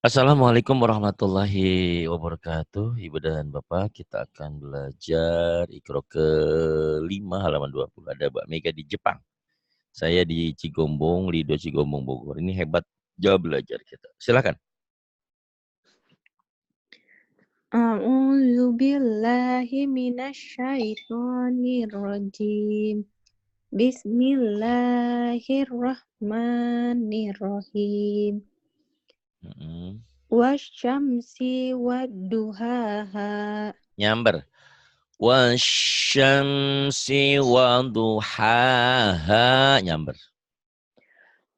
Assalamualaikum warahmatullahi wabarakatuh. Ibu dan Bapak, kita akan belajar Iqra ke-5 halaman 20. Ada Mbak Mega di Jepang. Saya di Cigombong, Lido Cigombong Bogor. Ini hebat jauh belajar kita. Silakan. A'udzu billahi minasyaitonir rajim. Bismillahirrahmanirrahim. Wasyamsi wadduhaha. Nyamber. Wasyamsi waduhaha. Nyamber.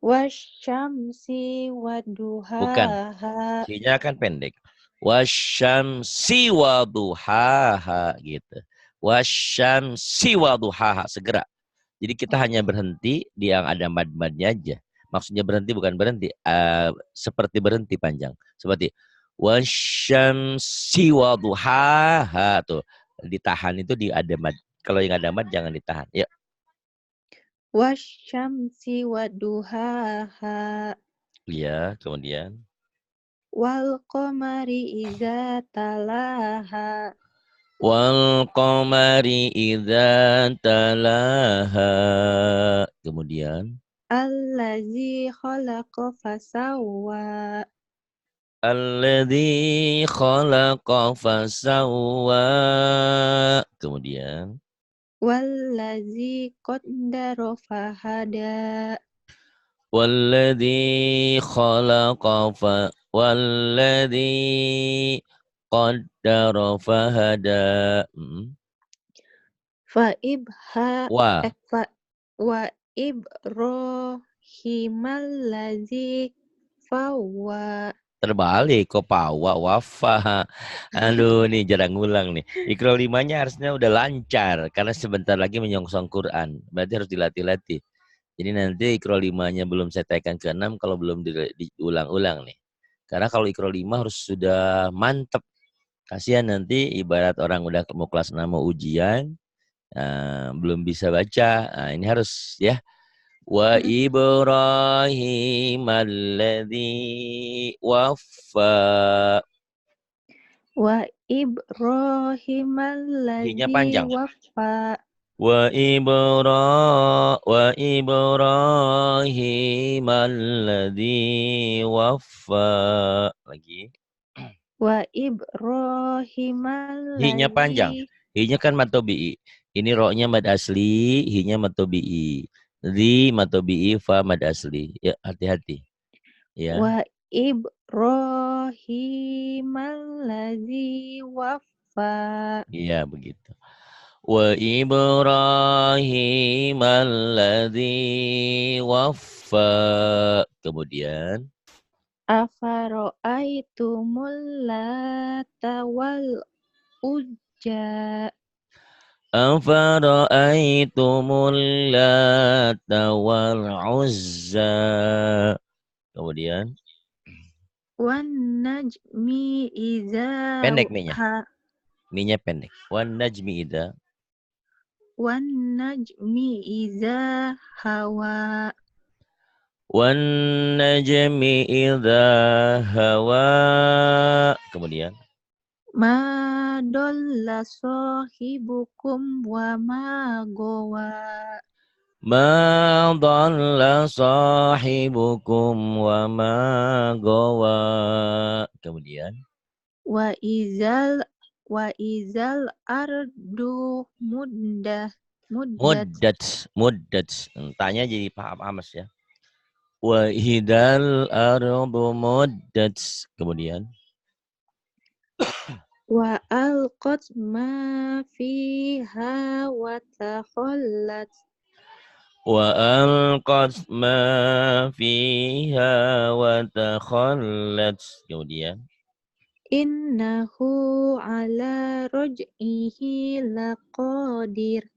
Wasyamsi Bukan. wadduhaha. Si-nya kan pendek. Wasyamsi waduhaha gitu. Wasyamsi waduhaha. Segera. Jadi kita hanya berhenti di yang ada mad-madnya aja. Maksudnya berhenti bukan berhenti, seperti berhenti panjang. Seperti wasyamsi waduhaha tuh. Ditahan itu di ada mad. Kalau yang ada mad jangan ditahan. Ya. Wasyamsi wadduhaha. Iya, kemudian Wal qamari idza talaha. wal qamari idza talaha. Kemudian Allazi khalaqa fasawwa. alladzi khalaqa fasawwa. Kemudian Wallazi qaddara fahada. walladzi khalaqa fa walladzi qaddara fahada. Fa ibha Wa fa wa Ibrahimallazi fawwa. terbalik kok pawa wafa. Aduh nih jarang ngulang nih. Ikro 5-nya harusnya udah lancar karena sebentar lagi menyongsong Quran. Berarti harus dilatih-latih. Jadi nanti Ikro 5-nya belum saya tekan ke 6 kalau belum diulang-ulang nih. Karena kalau Ikro 5 harus sudah mantep. Kasihan nanti ibarat orang udah mau kelas 6 mau ujian, belum bisa baca. Nah, ini harus ya. Wa Ibrahim alladzi waffa. Wa Hi-nya Ibrahimallazi panjang. waffa. Wa Ibrahim alladzi waffa. Lagi. Wa Hi-nya panjang. Ibrahimallazi. Hi-nya kan matobi'i. Ini ro-nya mad asli, hi-nya matobi'i. Zi matobi'i, fa mad asli. Ya, hati-hati. Ya. Wa Ibrahimallazi waffa. Iya, begitu. Wa Ibrahim alladzi waffa. Kemudian Afaro'aitumul lata wal uzza. afara'aitumul lata wal uzza. Kemudian Wan najmi iza pendek mi-nya. ha. Mi-nya pendek. Wan najmi idza. Wan najmi iza hawa. Wan najmi idza hawa. Kemudian Ma dolla sahibukum wa ma gowa. ma dhalla sahibukum wa ma gawa. Kemudian Wa izal ardu muddat. muddat. Tanya jadi paham amas ya. Wa hidal ardu muddat. Kemudian Wa alqat ma fiha wa takhallat. wa alqat ma fiha wa takhallat. Kemudian Innahu ala raj'ihi laqadir.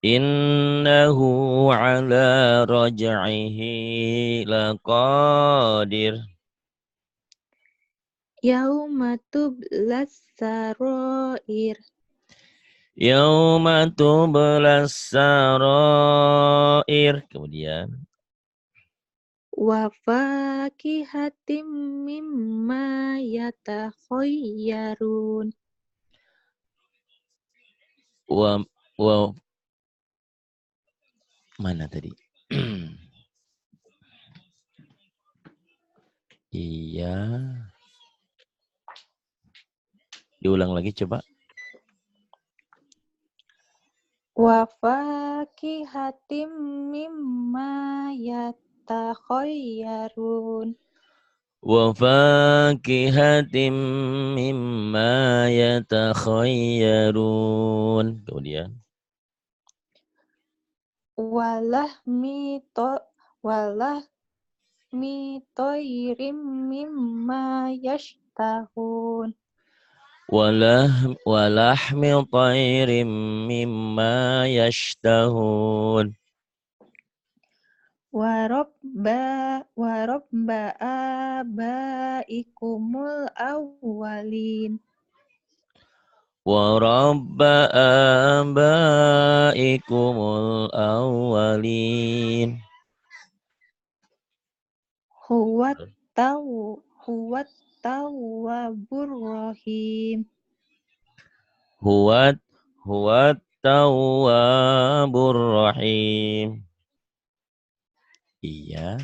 innahu ala raj'ihi laqadir. Yauma tublas sarair. Yauma tublas sarair. Kemudian Wa fakihatim mimma yatakhayyarun. Wa wa mana tadi? Iya. Diulang lagi coba. Wa fakihatim mimma yatakhayyarun. Wa fakihatim mimma yatakhayyarun. Kemudian. Walahmi toirim mimma yashtahun. Walahmi tayrim mimma yashtahun. Warabba abaikumul awwalin. ورب آبائكم الأولين. Huwat tawwabur rahim. Huwat Huwat Tawwabur Rahim. Iya.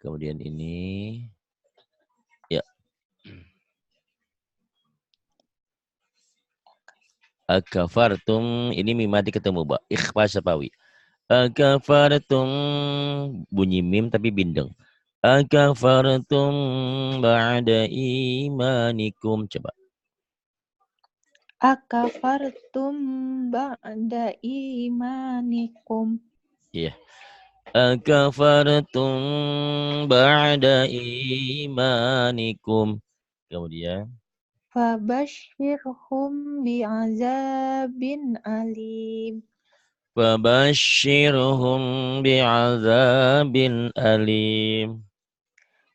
Kemudian ini. Ya. Akafartum. Ini mimati ketemu, Mbak. Ikhfa sapawi. Akafartum. Bunyi mim tapi bindeng. Akafartum ba'da imanikum. Coba. Akafartum ba'da imanikum. Iya. Akafartum ba'da imanikum. Kemudian. Fabashshirhum bi'azabin alim. Fabashshirhum bi'azabin alim.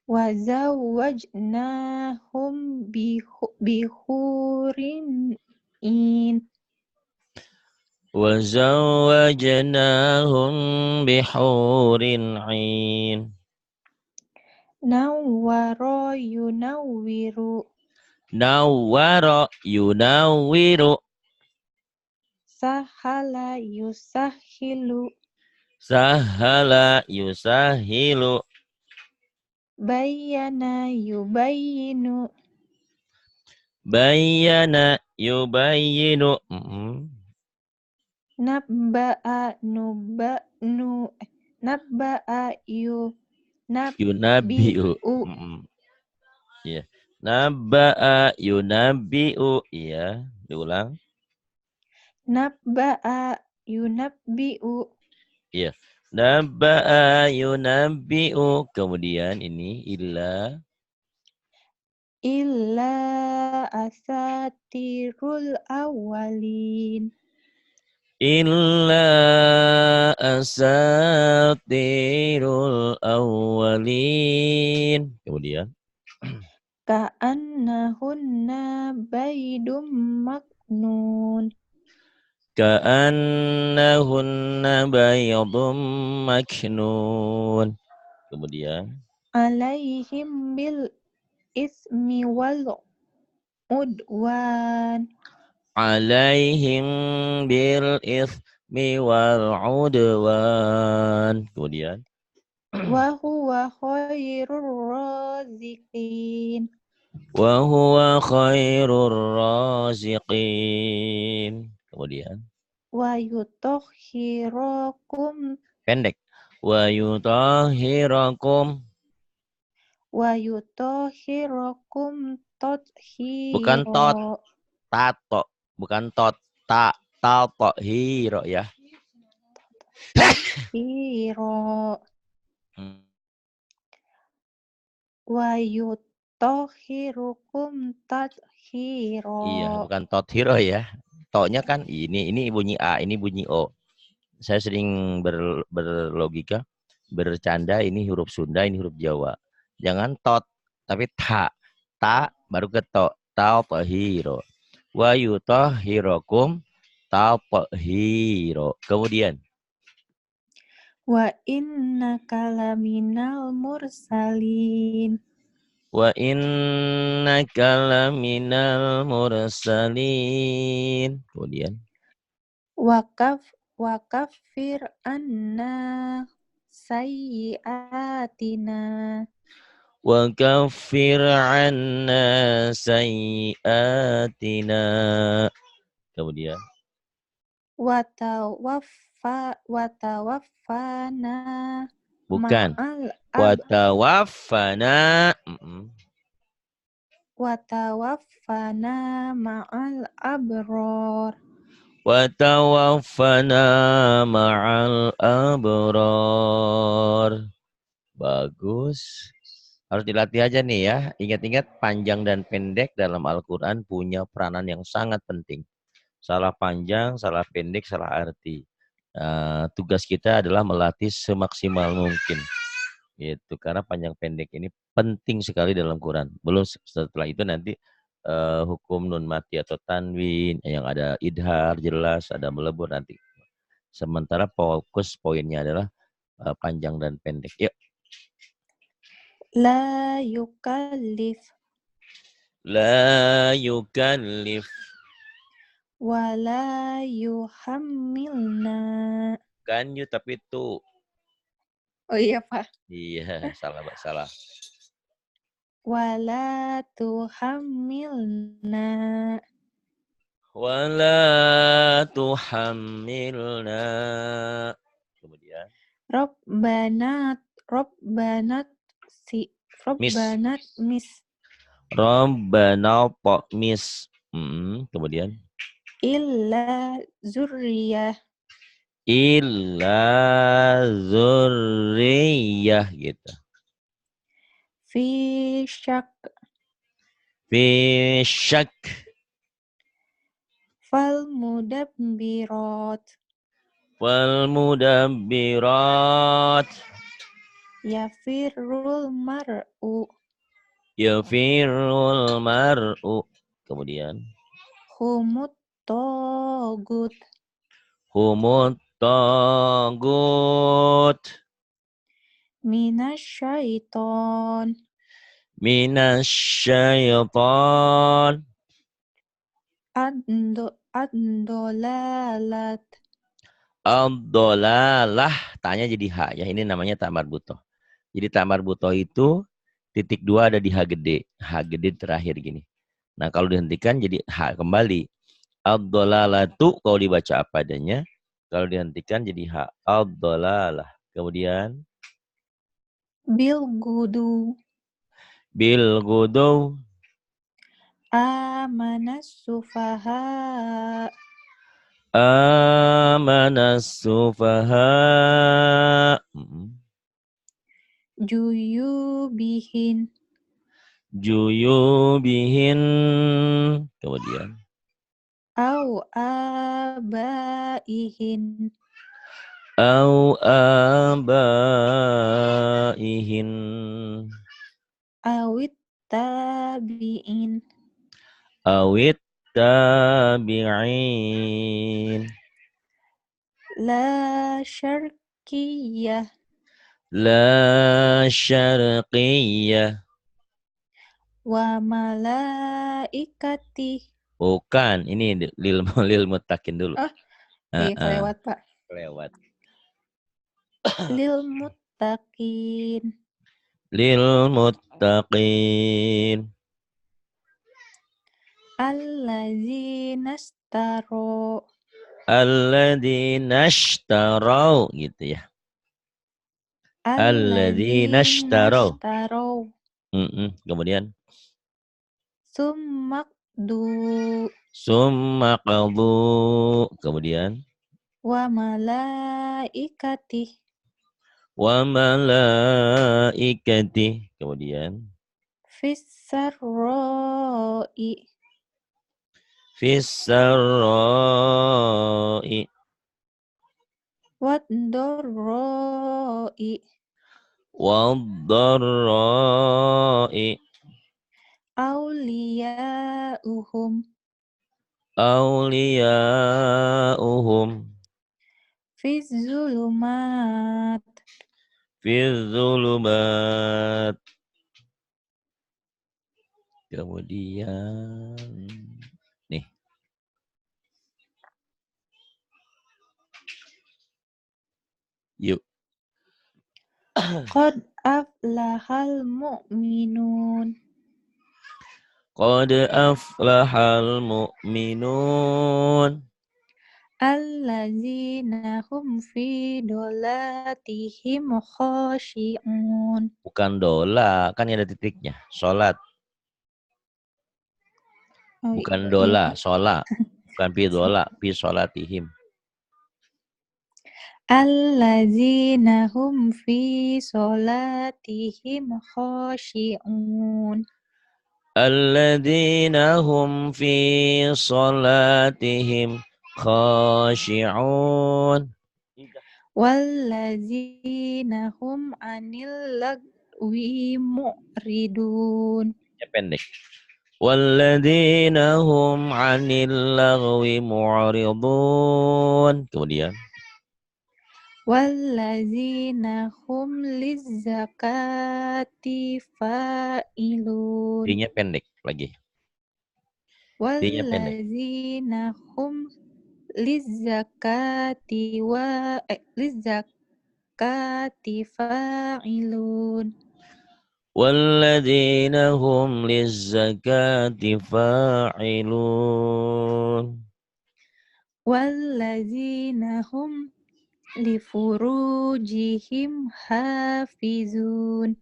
Wazawwajnahum bihurin in. Wazawwajnahum bihurin 'ain. Nawwara yunawwiru. Nawwara yunawwiru. Sahala yusahilu. Sahala yusahilu. Bayyana yubayyinu. Bayyana yubayyinu. Nabba'a nuba'nu. Nabba'a Yunabi'u. yunabbi'u. Iya. Nabba'a yunabbi'u. Iya. Diulang. Nabba'a yunabbi'u. Iya. Nabba'a yunabbi'u. Kemudian ini illa. Illa asatirul awwalin. Illa asatirul awwalin. Kemudian. Ka'annahunna baydum maknun. Ka'annahunna baydum maknun. Kemudian. Alaihim bil ismi wal udwan. Alaihim bil ithmi wal udwan. Kemudian. Wa huwa khairur raziqin. Wa huwa khairur raziqin. Kemudian. Wa yutahhirakum. Pendek. Wa yutahhirakum. Wa yutahhirakum Bukan tot. tathira. Tato. Bukan tot. Tato hiro ya. Hiro. Hmm. Wa yutahhirukum tathira. Iya, bukan tot hiro ya. Toknya kan ini bunyi A, ini bunyi O. Saya sering berlogika, bercanda, ini huruf Sunda, ini huruf Jawa. Jangan tot, tapi ta. Ta baru ke to. Tathiro. Wa yutahhirukum tathiro. Kemudian. Wa innaka laminal mursalin. Wa innaka laminal mursalin. Kemudian Wakafir anna sayyiatina. wa kaffir 'anna sayyi'atina. Kemudian Watawaffana bukan ma'al wa ab tawaffana. Watawaffana ma'al abror. Wa tawaffana ma'al abrar. Bagus. Harus dilatih aja nih ya. Ingat-ingat panjang dan pendek dalam Al-Quran punya peranan yang sangat penting. Salah panjang, salah pendek, salah arti. Tugas kita adalah melatih semaksimal mungkin. Gitu. Karena panjang pendek ini penting sekali dalam Quran. Belum setelah itu nanti hukum nun mati atau tanwin yang ada idhar jelas, ada melebur nanti. Sementara fokus poinnya adalah panjang dan pendek. Yuk. La yukallif La yukallif. wala yuhammilna. Kan you tapi tu. Oh iya Pak. Iya, salah Mbak, salah. Wala tuhammilna. Wala tuhammilna. Kemudian Robbanat si Miss. Robbanat mis Rabbana mis. Kemudian illa zurriyah illa zurriyah gitu. fi syak Fi syak. fal mudabbirat Wal mudabbirat. yafirrul mar'u Yafirul mar'u. Kemudian humut togut humut tagut. minasyaiton Minasyaitan. ad-dolalat Ad-dolalah. Tanya jadi H ya. Ini namanya tak marbutoh. Jadi tak marbutoh itu titik 2 ada di H gede. H gede terakhir gini. Nah kalau dihentikan jadi H kembali. Ad-dolalatu kalau dibaca apa adanya. Kalau dihentikan jadi H. Ad-dolalah. Kemudian bil gudu bil gudu. amanas sufaha Amanas sufaha. juyubihin Juyubihin. Kemudian au abaihin au abaihin. awit tabiin Awit tabi'in. la syarkiyah La syarqiyah. wa malaikati. Bukan, ini lil muttaqin dulu. Oh iya kelewat Pak. Lewat. Lil muttaqin Lil muttaqin. alladzina astaro Alladzina ishtarau gitu ya. Alladzina alladzina ishtarau. astaro Kemudian summakdu summa qadu. Kemudian wa malaikati wa malaikati. Kemudian fissarroi Fisarra'i. waddorroi Waddarra'i. auliyauhum Awliya'uhum. Fi zulumat. Fi zulumat. Kemudian nih. Yuk. Qad aflahal mu'minun. Qad aflahal mu'minun. Allazina hum fi dolatihim khashi'un. Bukan dola, kan ada titiknya. Sholat. Oh, Bukan iya. dola, sholat. Bukan pi dola, pi sholatihim. Allazina hum fi solatihim khashi'un. Alladzina hum fi sholatihim khashi'un. Wallazina hum anil lagwi mu'ridun. Ya pendek. Walladzina hum 'anil lagwi mu'ridun. Kemudian Wallazina hum lizzakati fa'ilun. D-nya pendek lagi. D-nya pendek. Wallazina hum lizzakati fa'ilun. Walladzina hum lizzakati fa'ilun. Wallazina hum li furujihim hafizun.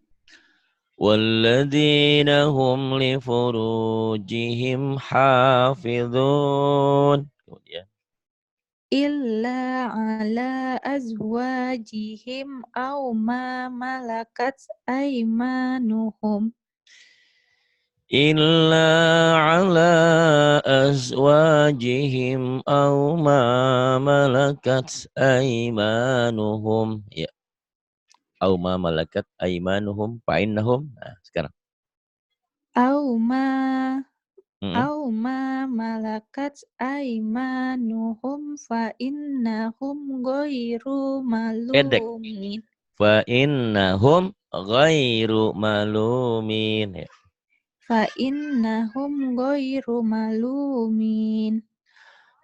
Walladzina hum li furujihim hafizun. Kemudian Illa ala azwajihim aw ma malakat aymanuhum. illa ala azwajihim aw ma malakat aymanuhum. Ya, aw ma malakat aymanuhum fa innahum. Nah, sekarang. Aw ma Mm-mm. Aw ma malakat aymanuhum fa innahum ghairu Pendek. malumin. Fa innahum ghairu malumin. Ya. Fa innahum ghairu malumin.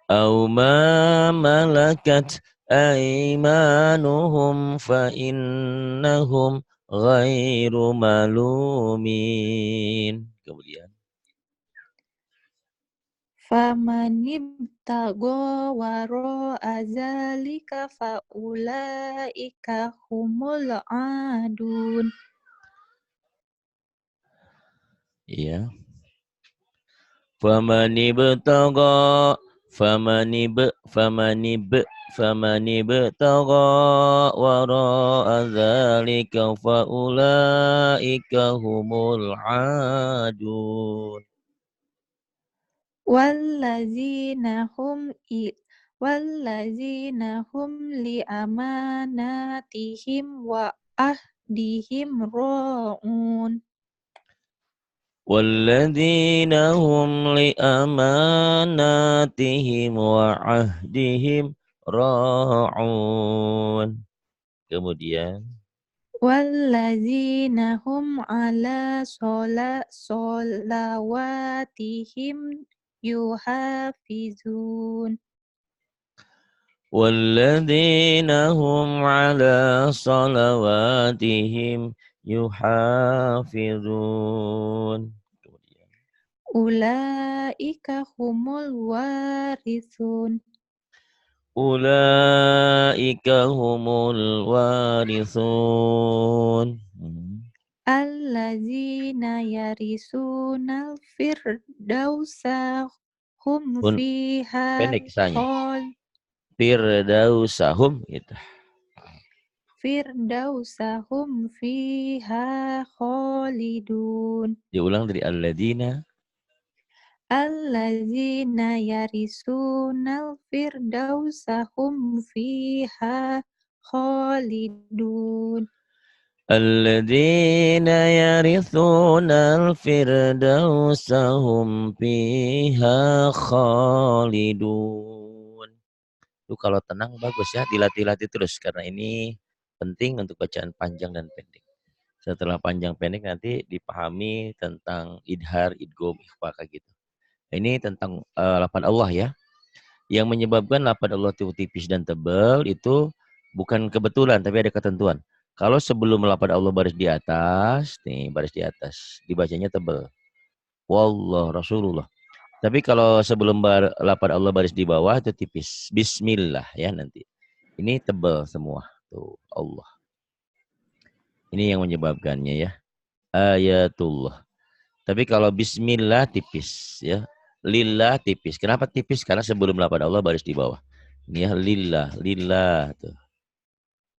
Aw ma malakat aymanuhum fa innahum ghairu malumin. Kemudian Famanibtago waro azalika faulaika humul adun. iya. Famanibtaga wara azalika faulaika humul adun. Wallazina hum li amanatihim wa ahdihim ra'un. والذين هم لأماناتهم وعهدهم راعون. Kemudian Wallazina hum ala solawatihim yuhafizun. والذين هم على صلواتهم يحافظون. Kemudian Ulaika humul warithun. Ulaika humul warithun. Allazina yarisunal firdausa hum Hun fiha pendek kisahnya. Firdausahum gitu. Firdausahum fiha khalidun. Diulang dari alladzina. Allazina yarisunal firdausahum fiha khalidun. Alladzina yarithunal firdausa hum fiha khalidun. Itu kalau tenang bagus ya, dilatih-latih terus karena ini penting untuk bacaan panjang dan pendek. Setelah panjang pendek nanti dipahami tentang idhar, idgham, ikhfa kayak gitu. Ini tentang lafaz Allah ya. Yang menyebabkan lafaz Allah itu tipis dan tebal itu bukan kebetulan tapi ada ketentuan. Kalau sebelum lafaz Allah baris di atas, nih baris di atas, dibacanya tebal. Wallah Rasulullah. Tapi kalau sebelum lafaz Allah baris di bawah itu tipis. Bismillah ya nanti. Ini tebal semua. Tuh Allah. Ini yang menyebabkannya ya. Ayatullah. Tapi kalau bismillah tipis ya. Lillah tipis. Kenapa tipis? Karena sebelum lafaz Allah baris di bawah. Ini ya lillah, lillah tuh.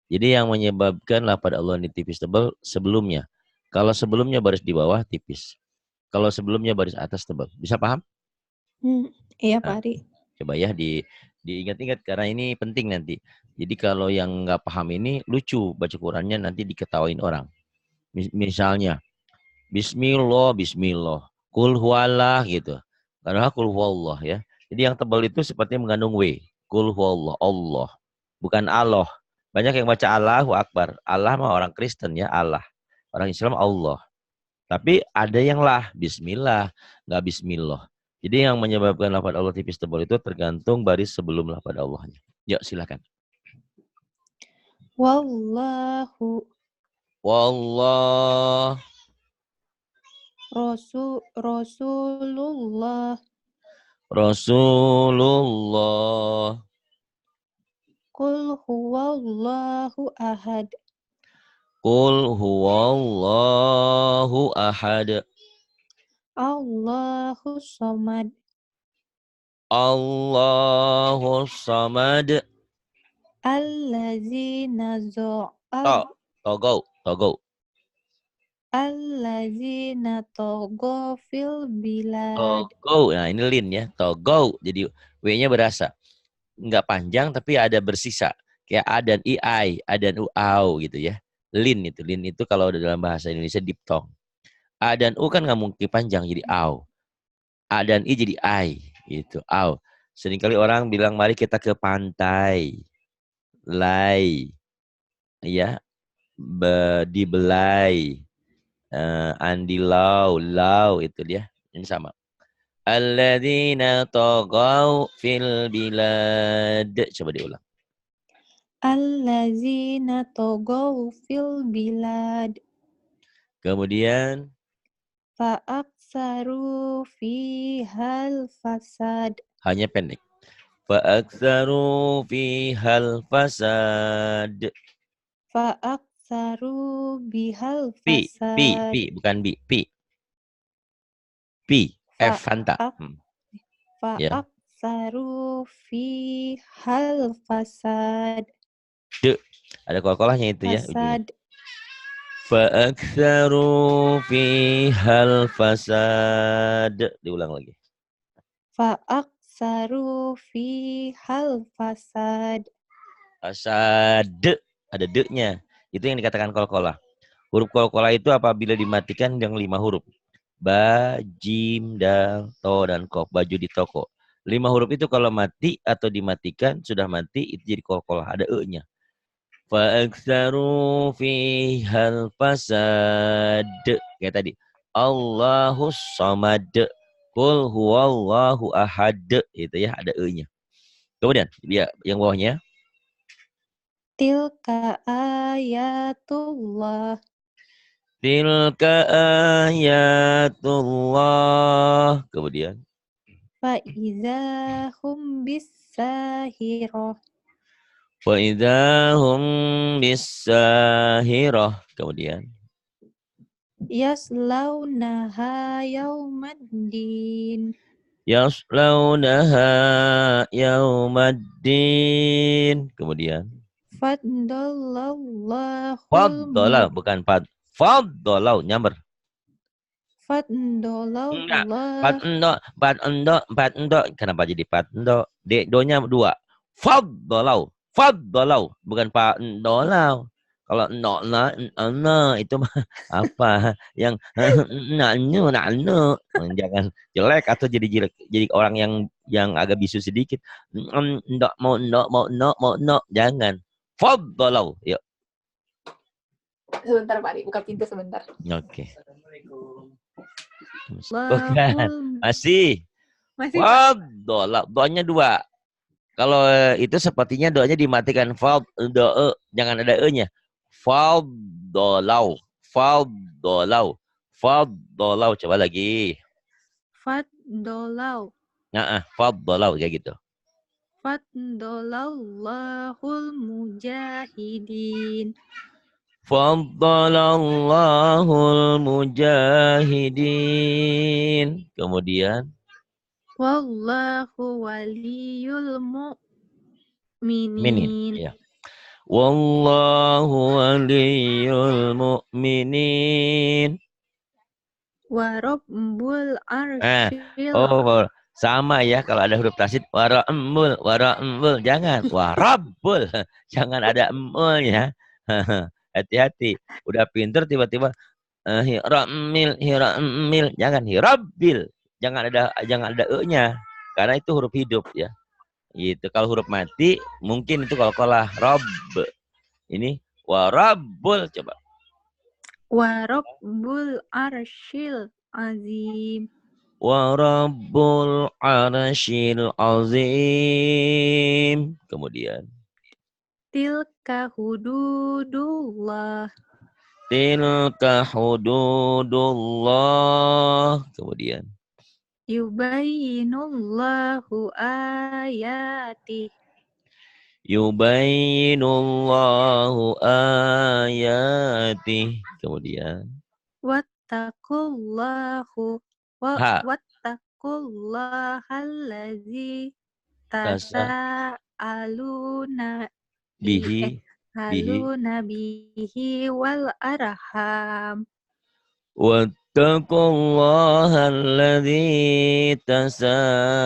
Jadi yang menyebabkan lafaz Allah ini tipis tebal sebelumnya. Kalau sebelumnya baris di bawah tipis. Kalau sebelumnya baris atas tebal. Bisa paham? Iya Nah, Pak Ari. coba ya diingat-ingat karena ini penting nanti. Jadi kalau yang nggak paham ini lucu baca Qurannya nanti diketawain orang. Misalnya Bismillah, Bismillah, Kul huwallah gitu. Karena Kul huwallah ya. Jadi yang tebal itu sepertinya mengandung W. Kul huwallah, Allah. Bukan Allah. Banyak yang baca Allahu Akbar. Allah mah orang Kristen ya, Allah. Orang Islam Allah. Tapi ada yang lah, Bismillah, nggak Bismillah. Jadi yang menyebabkan lafaz Allah tipis tebal itu tergantung baris sebelum lafaz Allahnya. Ya silakan. Wallahu Wallah. Rasulullah. Rasulullah. Qul huwallahu ahad. Qul huwallahu ahad. Allahu somad. Allahu samad. Allazina Togo. Allazina togo fil bilad. Togo. Nah ini lin ya. Togo. Jadi W-nya berasa. Nggak panjang tapi ada bersisa. Kayak A dan I, A dan U, au gitu ya. Lin itu. Lin itu kalau dalam bahasa Indonesia diphthong. A dan U kan nggak mungkin panjang jadi au. A dan I jadi I gitu. Au. Seringkali orang bilang mari kita ke pantai. Lai. Ya. Dibelai. Andilau. Lau itu dia. Ini sama. Alladzina tagaw fil bilad. Coba diulang. Allazina togo fil bilad. Kemudian Fa'aksaru fihal fasad. hanya pendek. Fa'aktsaru fihal fasad. Fa'aksaru bihal Pi, fasad. bukan bi, pi. Pi, F Fanta. Ya. Fa'aksaru fihal fasad. De. Ada kol-kolahnya itu ya. Fasad. Fa'aktsaru fihal fasad. Diulang lagi. Fa'aksaru fihal fasad. Fasad. Ada de-nya. Itu yang dikatakan kol-kolah. Huruf kol-kolah itu apabila dimatikan yang 5 huruf. Ba, jim, dal, to, dan kof. Baju di toko. 5 huruf itu kalau mati atau dimatikan, sudah mati, itu jadi kol-kolah. Ada e-nya. Fa'aktsaru fihal fasad. Kayak tadi. Allahus samad. Qul huwallahu ahad. Itu ya, ada e-nya. Kemudian, dia yang bawahnya. Tilka ayatullah. Tilka ayatullah. Kemudian. Fa'iza hum bisahirah. Wa idahum bisahirah. Kemudian. Yaslaunaha yaumaddin. Yaslaunaha yaumaddin. Kemudian. Faddalah, bukan fad. Faddalau, nyamber. Enggak. Fadendo. Kenapa jadi fadendo? Do-nya 2. Faddalau. Bukan faddalau. Kalau no itu mah apa? Yang jangan jelek atau jadi orang yang agak bisu sedikit. Ndak mau ndak mau ndak mau ndak. Jangan. Faddalau. Yuk. Sebentar Pak, buka pintu sebentar. Oke. Allahul Masih. Masih Pak. Faddalau. Doanya 2. Kalau itu sepertinya doanya dimatikan. Faddalau. Jangan ada e-nya. Faddalau. Faddalau. Faddalau. Coba lagi. Faddolau. Nah, faddalau kayak gitu. Faddolallahul mujahidin. Faddalallahul mujahidin. Kemudian. Wallahu waliyul Minin. mu'minin. Ya. Wallahu waliyul mu'minin. Wa rabbul arsyil. Sama ya kalau ada huruf tasydid wara'mbul jangan warabbul jangan ada emulnya. Hati-hati, udah pinter tiba-tiba hiramil jangan hirabbil, jangan ada e-nya karena itu huruf hidup ya. Gitu. Kalau huruf mati mungkin itu qalqalah rabb. Ini warabbul, coba. Wa rabbul arsyil azim. Wa rabbul arsyil azim. Kemudian. Tilka hududullah. Tilka hududullah. Kemudian. Yubayyinullahu ayatih. Yubayyinullahu ayatih. Kemudian. Wattaqullahu Ha. wattaqullahallazi Tasa. tasaaluna Bihi. aluna bihi wal arham. Wattaqullaha alladzi tasaaluna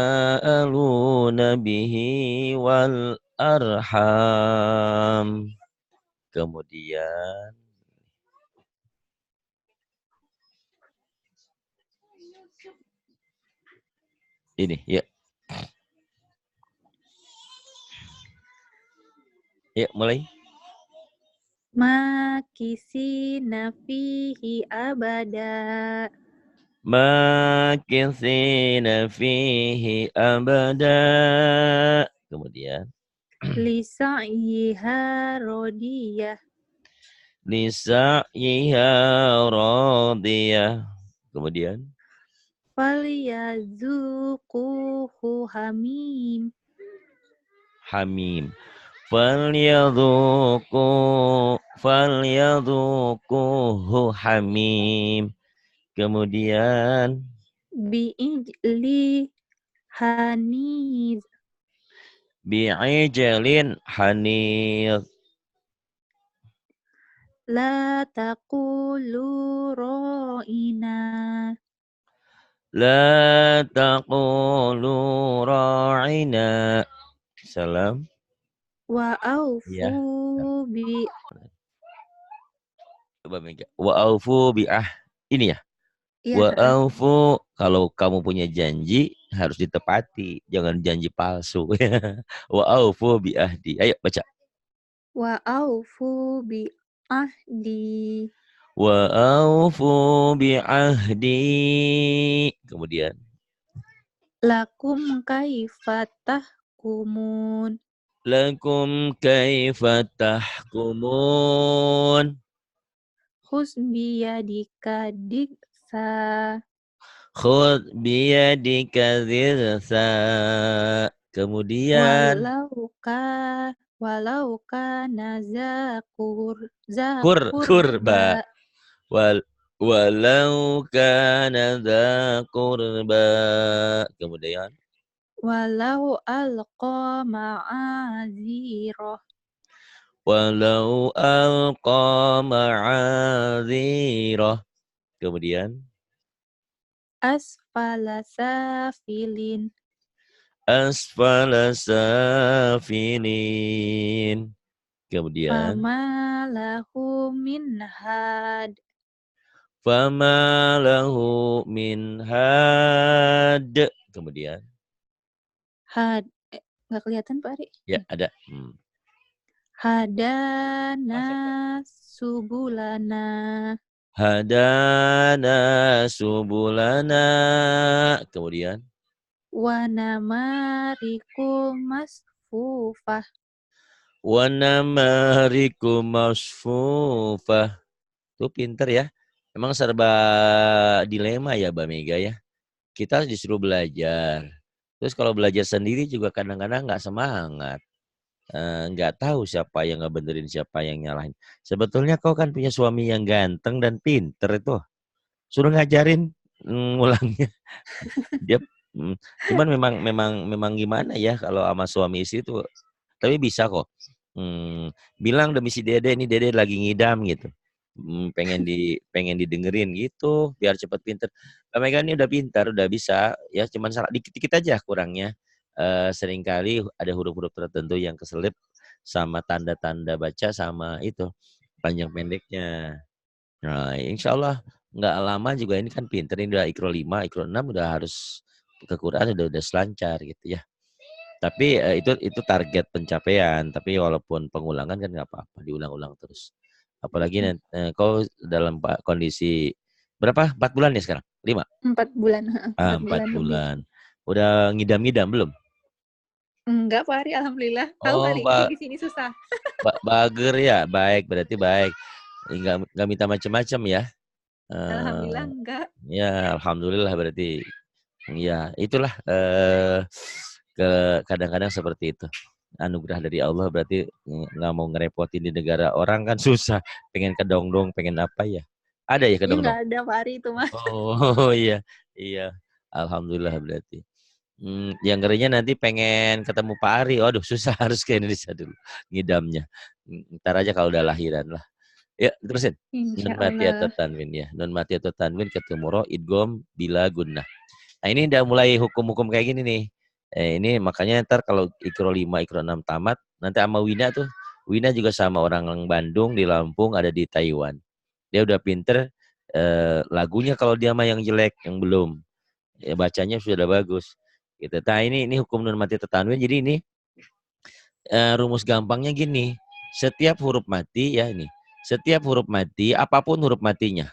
bihi wal arham. Kemudian ini ya. Ya, mulai. Makisina fihi abada. Makisina fihi abada. Kemudian Lisa'yiha rodiyah. Lisa'yiha radiyah. Kemudian Falyazuquhu hamim. hamim. Falyadhuquhu hamim. Kemudian Bi'ijli haniz. bi'ijlin hanir. La taqulu ra'ina. La taqulu ra'ina. Salam. Wa aufu Ya. bi Coba Mega. Wa aufu bi'ah. Ini ya. ya, Wa aufu, kalau kamu punya janji harus ditepati, jangan janji palsu. Wa aufu bi ahdi. Ayo baca. wa aufu bi ahdi. Wa aufu bi ahdi. Kemudian Lakum kaifa tahkumun. lakum kaifa tahkumun. Husbiyadika diksa. Khudh biyadika dhirsa. Kemudian Walau kana kurba. Walau kana dha qurba. Kemudian walau alqa ma'azirah. walau alqa ma'adzirah. Kemudian Asfala safilin. asfala safilin. Kemudian Fama lahu min had. fama lahu min had. Kemudian Had nggak kelihatan Pak Ari. Ya, ada. Hadana subulana Hadana subulana. Kemudian. wa namariku masfufah. Wa namariku masfufah. Tuh pinter ya. Emang serba dilema ya Mbak Mega ya. Kita disuruh belajar. Terus kalau belajar sendiri juga kadang-kadang nggak semangat. Nggak tahu siapa yang ngebenerin, siapa yang nyalahin. Sebetulnya kau kan punya suami yang ganteng dan pinter itu. Suruh ngajarin ngulangnya. Dia cuman memang gimana ya kalau sama suami istri itu. Tapi bisa kok. Bilang demi si Dede, ini Dede lagi ngidam gitu. Pengen didengerin gitu biar cepat pinter. Mbak Mega ini udah pintar, udah bisa ya, cuman salah dikit-dikit aja kurangnya. Seringkali ada huruf-huruf tertentu yang keselip sama tanda-tanda baca sama itu panjang pendeknya. Nah, insya Allah nggak lama juga ini kan pinter, ini udah Iqra 5, Iqra 6 udah harus ke Quran udah selancar gitu ya. Tapi itu target pencapaian. Tapi walaupun pengulangan kan nggak apa-apa, diulang-ulang terus. Apalagi kau dalam kondisi berapa? 4 bulan ya sekarang? 5? 4 bulan. 4 4 bulan lebih. bulan. Udah ngidam-ngidam belum? Enggak Pak Ari, alhamdulillah. Tahu kali di sini susah. Bager ya, baik, berarti baik. Nggak minta macam-macam ya. Alhamdulillah enggak. Ya, alhamdulillah berarti. Ya, itulah kadang-kadang seperti itu. Anugerah dari Allah, berarti nggak mau ngerepotin di negara orang kan susah. Pengen kedongdong, pengen apa ya? Ada ya kedongdong? Enggak ada Pak Ari itu mah. Oh iya, iya. Alhamdulillah berarti. Yang ngerinya nanti pengen ketemu Pak Ari. Waduh, susah, harus ke Indonesia dulu ngidamnya. Ntar aja kalau udah lahiran lah. Ya, terusin. Nun mati atau tanwin ya. Nun mati atau tanwin ketemu roh idgom bila gunnah. Nah, ini udah mulai hukum-hukum kayak gini nih. Ini makanya ntar kalau Iqra 5, Iqra 6 tamat, nanti sama Wina tuh. Wina juga sama orang Bandung, di Lampung, ada di Taiwan. Dia udah pinter. Lagunya kalau dia mah yang jelek, yang belum. Ya, bacanya sudah bagus. Gitu. Nah, ini hukum nun mati atau tanwin. Jadi ini rumus gampangnya gini. Setiap huruf mati ya ini. Setiap huruf mati, apapun huruf matinya.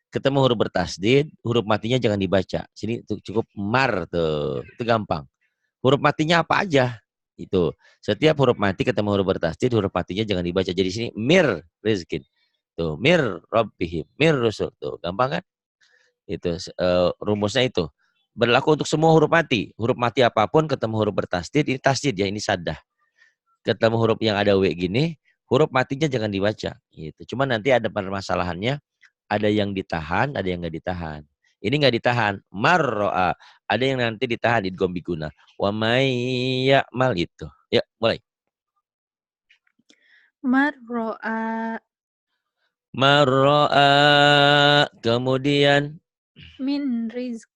Ketemu huruf bertasdid, huruf matinya jangan dibaca. Sini cukup mar tuh. Itu gampang. Huruf matinya apa aja? Itu. Setiap huruf mati ketemu huruf bertasdid, huruf matinya jangan dibaca. Jadi sini mir rizkin. Tuh, mir rabbihim, mir rusul. Tuh, gampang kan? Itu rumusnya itu. Berlaku untuk semua huruf mati. Huruf mati apapun ketemu huruf bertasdid, ini tasdid ya, ini saddah. Ketemu huruf yang ada w gini, huruf matinya jangan dibaca. Gitu. Cuma nanti ada permasalahannya, ada yang ditahan, ada yang nggak ditahan. Ini nggak ditahan, marro'a. Ada yang nanti ditahan di gombiguna. Wa may ya'mal itu. Ya, mulai. Marro'a. Marro'a. Kemudian. Min rizq.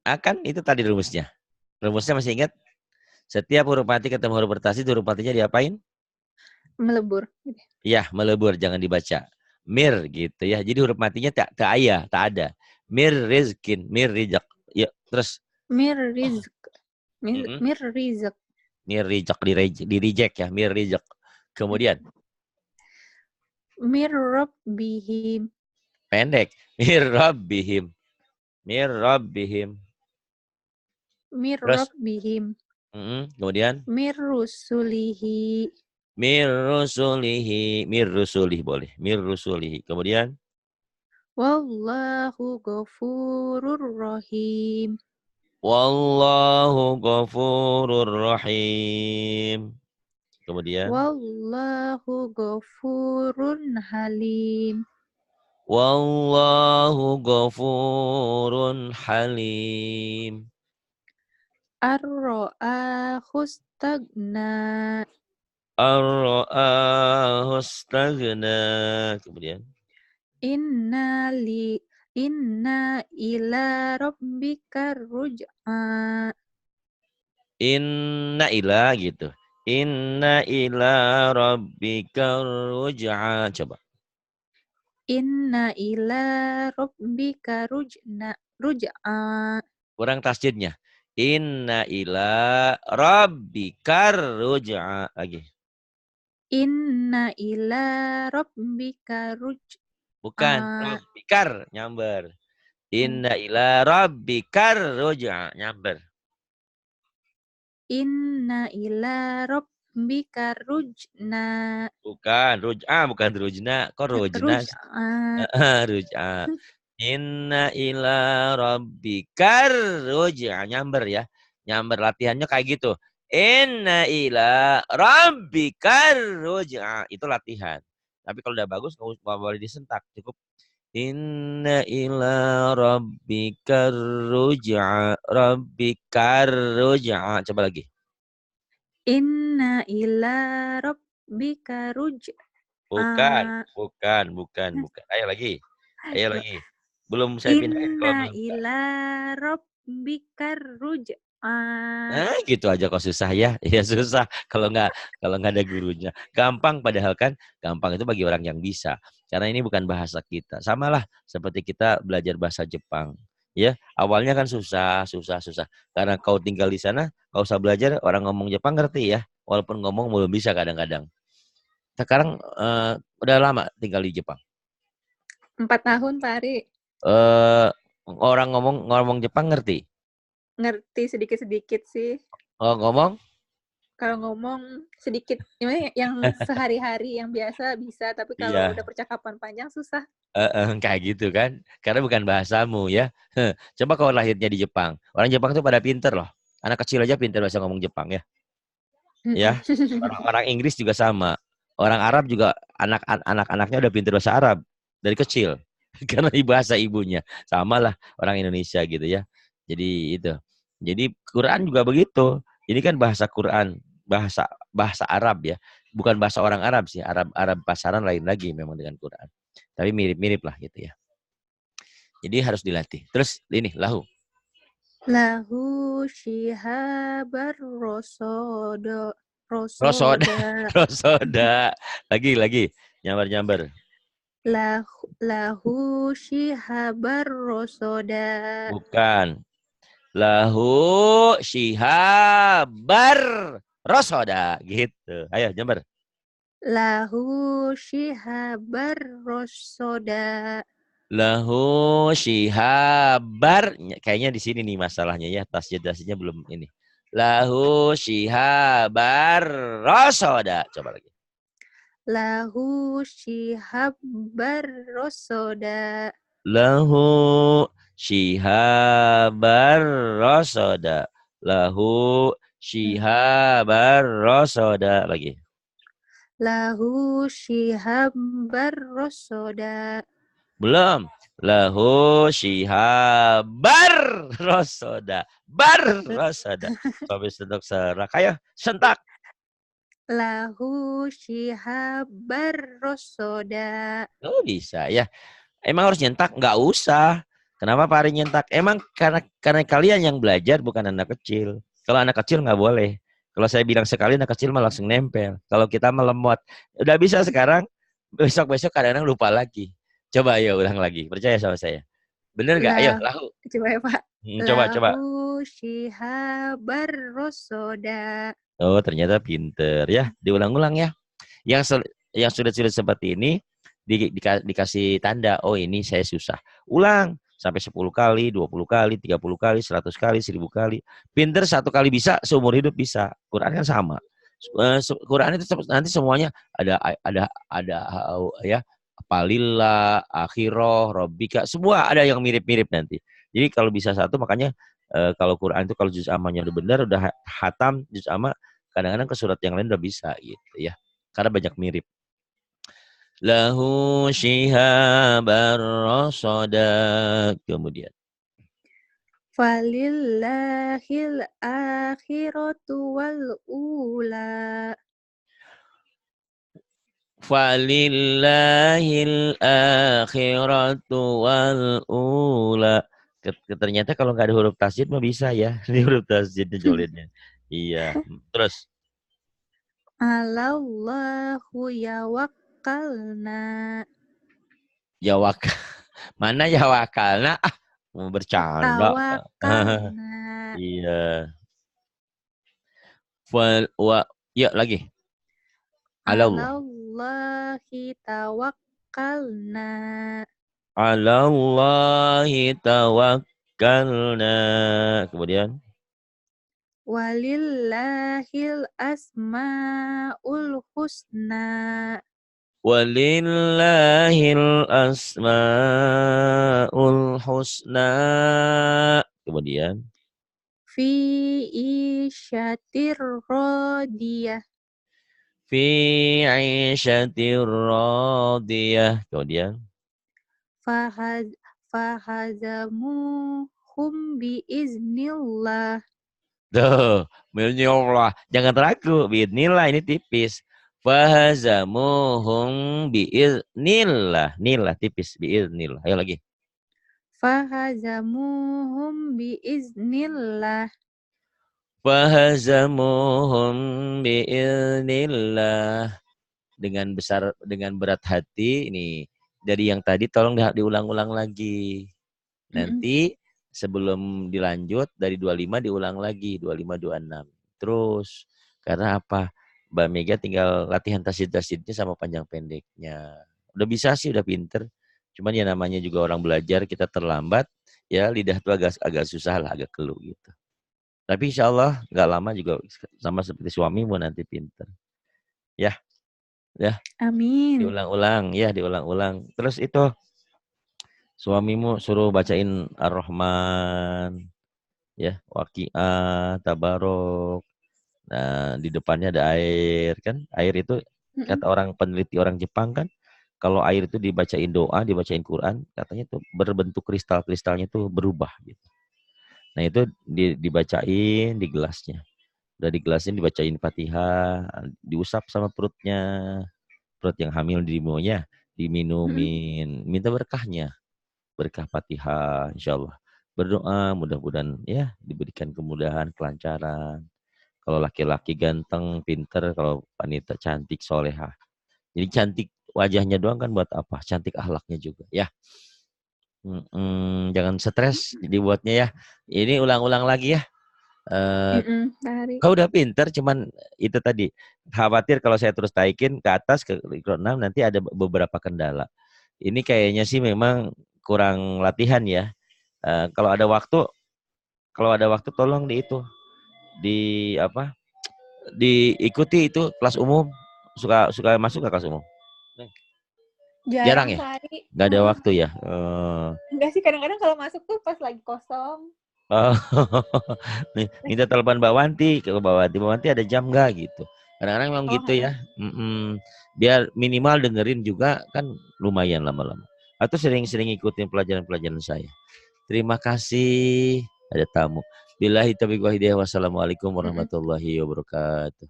Akan itu tadi rumusnya. Rumusnya masih ingat? Setiap huruf mati ketemu huruf bertasdid, huruf matinya diapain? Melebur. Ya, melebur, jangan dibaca. Mir gitu ya. Jadi huruf matinya tak ada. Mir rizkin, mir rizq. Ya, terus. Mir rizq. Mir rizq. Mir rizq, di reject ya, mir rizq. Kemudian. Mir rabbihim. Pendek. Mir rabbihim. Mir rabbihim. Mir Terus. rabbihim. Kemudian. Mir rusulihi. Mir rusulihi. Mir rusulihi boleh. Mir rusulihi. Kemudian. Wallahu ghafurur rahim. Wallahu ghafurur rahim. Kemudian. Wallahu ghafurun halim. Wallahu ghafurun halim. Ar-ra'ahu stagna. Ar-ra'ahu stagna. Kemudian. Inna ila rabbika ruj'a. Inna ila gitu. Inna ila rabbika ruj'a. Coba. Inna ila rabbika ruj'a. Kurang tasdidnya. Inna ila rabbikar ruj'a. Lagi. Inna ila rabbika Bukan. Rabbikar. Nyamber. Inna ila rabbikar ruj'a. Nyamber. Inna ila rabbika rujna. Bukan. Ruj'a. Bukan rujna. Kok rujna? Ruj'a. Ruj'a. Inna ila rabbikar ruj'a. Nyamber ya. Nyamber latihannya kayak gitu. Inna ila rabbikar ruj'a. Itu latihan. Tapi kalau udah bagus nggak boleh disentak. Cukup inna ila rabbikar ruj'a. Rabbikar ruj'a. Coba lagi. Inna ila rabbika Bukan. Ayo lagi. Ayo lagi. Belum saya pindahin kalau Inna belum. ila rabbika ruj'a. Nah, gitu aja kok susah ya. Ya susah kalau nggak ada gurunya. Gampang padahal kan gampang itu bagi orang yang bisa. Karena ini bukan bahasa kita. Samalah seperti kita belajar bahasa Jepang. Ya, awalnya kan susah. Karena kau tinggal di sana, kau usah belajar orang ngomong Jepang ngerti ya. Walaupun ngomong belum bisa kadang-kadang. Sekarang udah lama tinggal di Jepang. 4 tahun, Pak Ari. Orang ngomong Jepang ngerti? Ngerti sedikit-sedikit sih. Oh, ngomong? Kalau ngomong sedikit, yang sehari-hari, yang biasa bisa. Tapi kalau Iya. udah percakapan panjang, susah. Kayak gitu kan. Karena bukan bahasamu ya. Coba kau lahirnya di Jepang. Orang Jepang tuh pada pinter loh. Anak kecil aja pinter bahasa ngomong Jepang ya. Ya. Orang Inggris juga sama. Orang Arab juga anak-anaknya udah pinter bahasa Arab dari kecil. Karena bahasa ibunya. Sama lah orang Indonesia gitu ya. Jadi itu. Jadi Quran juga begitu. Ini kan bahasa Quran, bahasa Arab ya. Bukan bahasa orang Arab sih. Arab pasaran lain lagi memang dengan Quran. Tapi mirip-mirip lah gitu ya. Jadi harus dilatih. Terus ini lahu. Lahu shihabar rosoda. Rosoda. Lagi. Nyambar. Lahu shihabar rosoda. Bukan. Lahu shihabar rosoda. Gitu. Ayo nyambar. Lahu shihabar rosoda. Lahu shihabar. Kayaknya di sini nih masalahnya ya. Tasjid-tasjidnya belum ini. Lahu shihabar rosoda. Coba lagi. Lahu shihabar rosoda. Lahu shihabar rosoda. Lahu shihabar rosoda. Lagi. Lahu shihabar rosoda. Belum. Lahu shihabar rosoda. Bar rosoda. Sampai sentak serak. Ayo sentak. Lahu shihabar rosoda. Oh bisa ya. Emang harus nyentak? Nggak usah. Kenapa Pak Ari nyentak? Emang karena kalian yang belajar bukan anak kecil. Kalau anak kecil nggak boleh. Kalau saya bilang sekali anak kecil mah langsung nempel. Kalau kita melemot. Udah bisa sekarang. Besok-besok kadang-kadang lupa lagi. Coba ayo ulang lagi. Percaya sama saya. Bener nggak? Ayo lahu. Coba ya Pak. Coba. Lahu shihabar rosoda. Oh ternyata pinter ya. Diulang-ulang ya. Yang sulit-sulit seperti ini dikasih tanda. Oh ini saya susah. Ulang sampai 10 kali, 20 kali, 30 kali, 100 kali, 1000 kali. Pinter 1 kali bisa, seumur hidup bisa. Quran kan sama. Quran itu nanti semuanya ada ya. Palillah, akhirah, robbika, semua ada yang mirip-mirip nanti. Jadi kalau bisa satu makanya kalau Quran itu kalau juz amanya udah benar, udah hatam juz amma, kadang-kadang ke surat yang lain udah bisa gitu ya. Karena banyak mirip. Lahu shihabar rasada. Kemudian. Falillahil akhiratu wal ula. Falillahil akhiratu wal ula. Ternyata kalau nggak ada huruf tasjid mah bisa ya. Ini huruf tasjidnya jolidnya. Iya. Terus. Alallahu yawakkalna. Mana yawakalna? Mau bercanda. Tawakkalna. Iya. Ya lagi. Allah. Alallahi tawakkalna. Alallahi tawakkalna. Kemudian. Walillahil asmaul husna. Walillahil asmaul husna. Kemudian. Fi isyatir radiyah. Fi 'isyatir radiyah. Kemudian. Fahazamuhum biiznillah. Tuh, Allah. Jangan ragu, biidnillah ini tipis. Fahazamuhum biiznillah. Nillah tipis, biiznillah. Ayo lagi. Fahazamuhum biiznillah. Fahazamuhum biiznillah. Dengan berat hati ini dari yang tadi tolong diulang-ulang lagi. Nanti sebelum dilanjut dari 25 diulang lagi 25 26. Terus karena apa? Mbak Mega tinggal latihan tasid-tasidnya sama panjang pendeknya. Udah bisa sih, udah pinter. Cuman ya namanya juga orang belajar, kita terlambat, ya lidah tuh agak susah lah, agak keluh gitu. Tapi insya Allah nggak lama juga sama seperti suamimu nanti pinter. Ya. Amin. Diulang-ulang, ya diulang-ulang. Terus itu suamimu suruh bacain Ar-Rahman, ya, Waqiah, Tabarok. Nah, di depannya ada air kan? Air itu kata orang peneliti orang Jepang kan, kalau air itu dibacain doa, dibacain Quran, katanya tuh berbentuk kristal-kristalnya tuh berubah gitu. Nah, itu dibacain di gelasnya. Udah digelasin dibacain Fatihah, diusap sama perutnya. Perut yang hamil diminumin, minta berkahnya. Berkah Fatihah, insya Allah. Berdoa mudah-mudahan ya diberikan kemudahan, kelancaran. Kalau laki-laki ganteng, pinter, kalau wanita cantik, solehah. Jadi cantik wajahnya doang kan buat apa? Cantik akhlaknya juga ya. Jangan stres dibuatnya ya. Ini ulang-ulang lagi ya. Kau udah pinter, cuman itu tadi khawatir kalau saya terus taikin ke atas ke 6 nanti ada beberapa kendala. Ini kayaknya sih memang kurang latihan ya. Kalau ada waktu tolong diikuti itu kelas umum. Suka masuk ke kelas umum? Jarang ya? Sehari. Gak ada waktu ya? Enggak sih, kadang-kadang kalau masuk tuh pas lagi kosong. Oh, minta telepon Mbak Wanti, ke Mbak Wanti ada jam nggak gitu. Kadang-kadang memang gitu ya. Biar minimal dengerin juga kan lumayan lama-lama. Atau sering-sering ikutin pelajaran-pelajaran saya. Terima kasih. Ada tamu. Billahi taufiq wal hidayah. Wassalamualaikum warahmatullahi wabarakatuh.